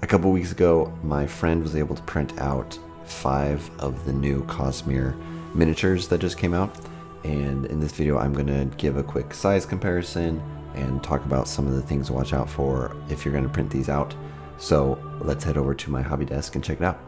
couple weeks ago, my friend was able to print out 5 of the new Cosmere miniatures that just came out, and in this video I'm going to give a quick size comparison and talk about some of the things to watch out for if you're going to print these out. So let's head over to my hobby desk and check it out.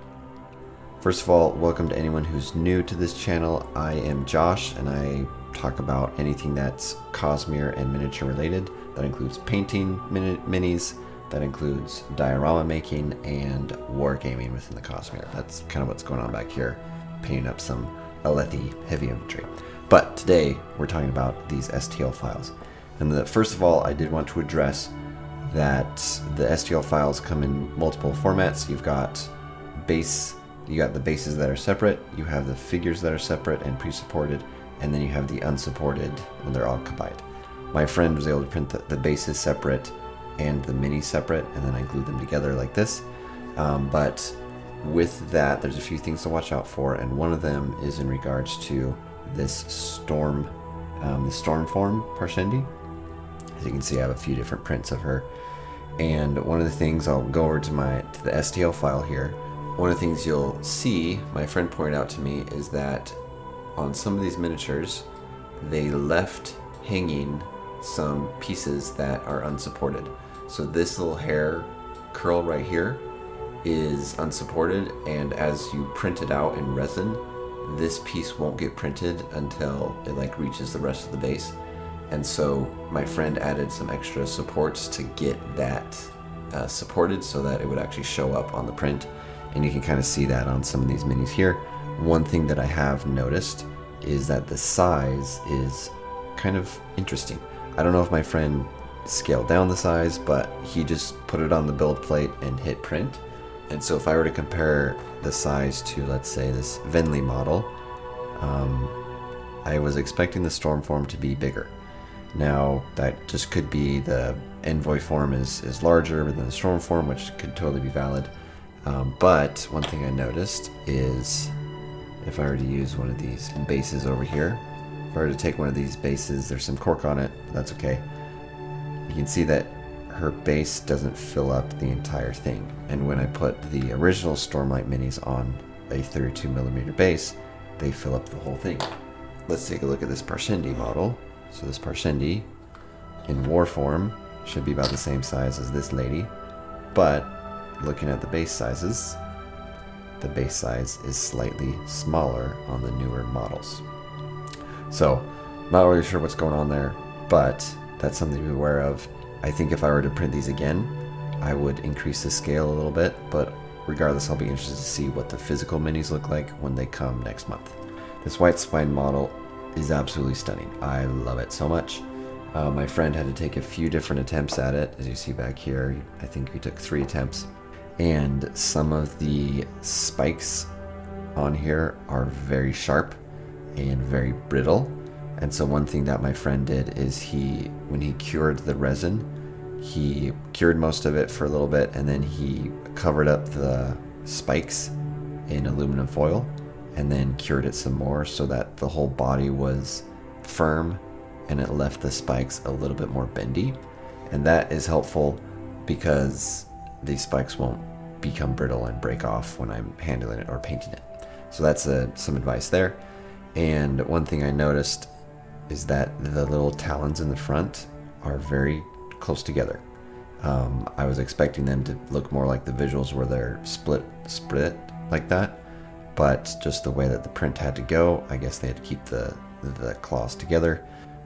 First of all, welcome to anyone who's new to this channel. I am Josh, and I talk about anything that's Cosmere and miniature related. That includes painting minis, that includes diorama making, and wargaming within the Cosmere. That's kind of what's going on back here, painting up some Alethi heavy infantry. But today we're talking about these STL files. And first of all, I did want to address that the STL files come in multiple formats. You've got the bases that are separate, you have the figures that are separate and pre-supported, and then you have the unsupported when they're all combined. My friend was able to print the bases separate and the minis separate, and then I glued them together like this. But with that, there's a few things to watch out for, and one of them is in regards to this Stormform Parshendi. As you can see, I have a few different prints of her, and one of the things, I'll go over to the STL file here. One of the things you'll see, my friend pointed out to me, is that on some of these miniatures, they left hanging some pieces that are unsupported. So this little hair curl right here is unsupported, and as you print it out in resin, this piece won't get printed until it reaches the rest of the base. And so my friend added some extra supports to get that supported so that it would actually show up on the print. And you can kind of see that on some of these minis here. One thing that I have noticed is that the size is kind of interesting. I don't know if my friend scaled down the size, but he just put it on the build plate and hit print. And so if I were to compare the size to, let's say, this Venli model, I was expecting the Stormform to be bigger. Now, that just could be the Envoy form is larger than the Stormform, which could totally be valid. But one thing I noticed is if I were to use one of these bases over here, if I were to take one of these bases, there's some cork on it, but that's okay. You can see that her base doesn't fill up the entire thing. And when I put the original Stormlight minis on a 32mm base, they fill up the whole thing. Let's take a look at this Parshendi model. So this Parshendi in war form should be about the same size as this lady, but looking at the base sizes, the base size is slightly smaller on the newer models. So, not really sure what's going on there, but that's something to be aware of. I think if I were to print these again, I would increase the scale a little bit, but regardless, I'll be interested to see what the physical minis look like when they come next month. This Whitespine model is absolutely stunning. I love it so much. My friend had to take a few different attempts at it. As you see back here, I think we took 3 attempts. And some of the spikes on here are very sharp and very brittle. And so one thing that my friend did is when he cured the resin, he cured most of it for a little bit, and then he covered up the spikes in aluminum foil and then cured it some more so that the whole body was firm and it left the spikes a little bit more bendy. And that is helpful because these spikes won't become brittle and break off when I'm handling it or painting it. So that's some advice there. And one thing I noticed is that the little talons in the front are very close together. I was expecting them to look more like the visuals where they're split like that, but just the way that the print had to go, I guess they had to keep the claws together.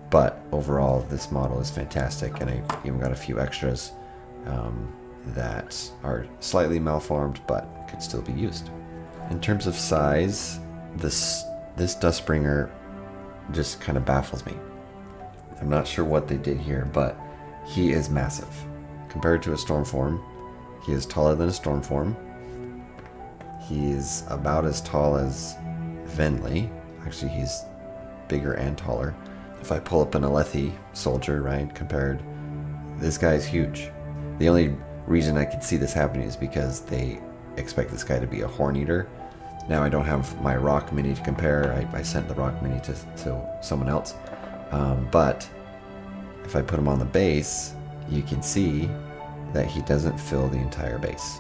But overall, this model is fantastic, and I even got a few extras that are slightly malformed but could still be used. In terms of size, this Dustbringer just kind of baffles me. I'm not sure what they did here, but he is massive. Compared to a Stormform, he is taller than a Stormform. He's about as tall as Venli. Actually, he's bigger and taller. If I pull up an Alethi soldier, right, compared, this guy's huge. The only reason I could see this happening is because they expect this guy to be a Horn Eater. Now I don't have my Rock Mini to compare. I sent the Rock Mini to someone else. But if I put him on the base, you can see that he doesn't fill the entire base.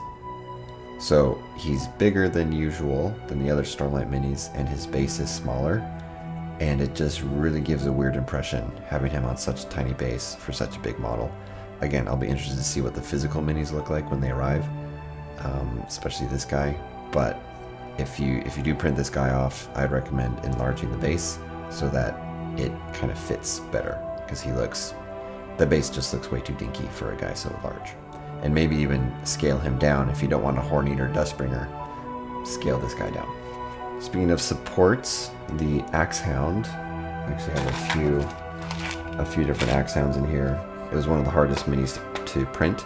So he's bigger than usual than the other Stormlight minis, and his base is smaller, and it just really gives a weird impression having him on such a tiny base for such a big model. Again, I'll be interested to see what the physical minis look like when they arrive, especially this guy. But if you do print this guy off, I'd recommend enlarging the base so that it kind of fits better, because the base just looks way too dinky for a guy so large. And maybe even scale him down if you don't want a Horneater Dustbringer. Scale this guy down. Speaking of supports, the Axehound. I actually have a few different Axehounds in here. It was one of the hardest minis to print.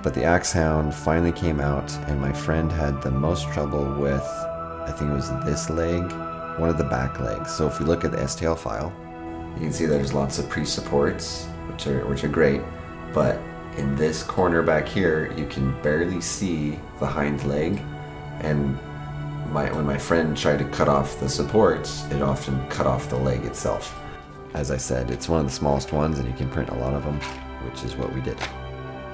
But the Axehound finally came out, and my friend had the most trouble with, I think it was this leg, one of the back legs. So if you look at the STL file, you can see there's lots of pre-supports, which are great, but in this corner back here, you can barely see the hind leg, and when my friend tried to cut off the supports, it often cut off the leg itself. As I said, it's one of the smallest ones, and you can print a lot of them, which is what we did.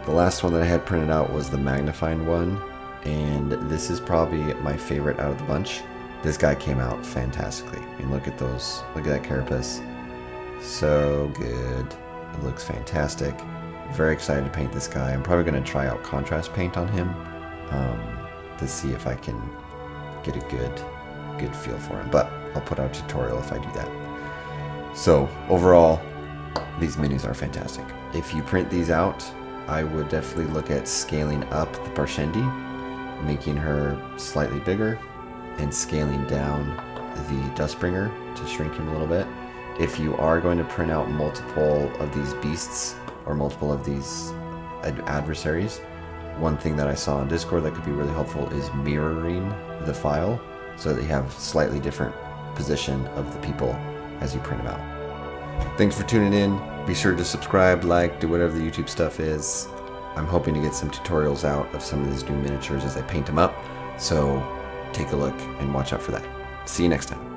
The last one that I had printed out was the Magnified One, and this is probably my favorite out of the bunch. This guy came out fantastically. I mean, look at that carapace. So good. It looks fantastic. Very excited to paint this guy. I'm probably going to try out contrast paint on him to see if I can get a good feel for him. But I'll put out a tutorial if I do that. So overall, these minis are fantastic. If you print these out, I would definitely look at scaling up the Parshendi, making her slightly bigger, and scaling down the Dustbringer to shrink him a little bit. If you are going to print out multiple of these beasts or multiple of these adversaries, one thing that I saw on Discord that could be really helpful is mirroring the file so that you have slightly different position of the people as you print them out. Thanks for tuning in. Be sure to subscribe, like, do whatever the YouTube stuff is. I'm hoping to get some tutorials out of some of these new miniatures as I paint them up, so take a look and watch out for that. See you next time.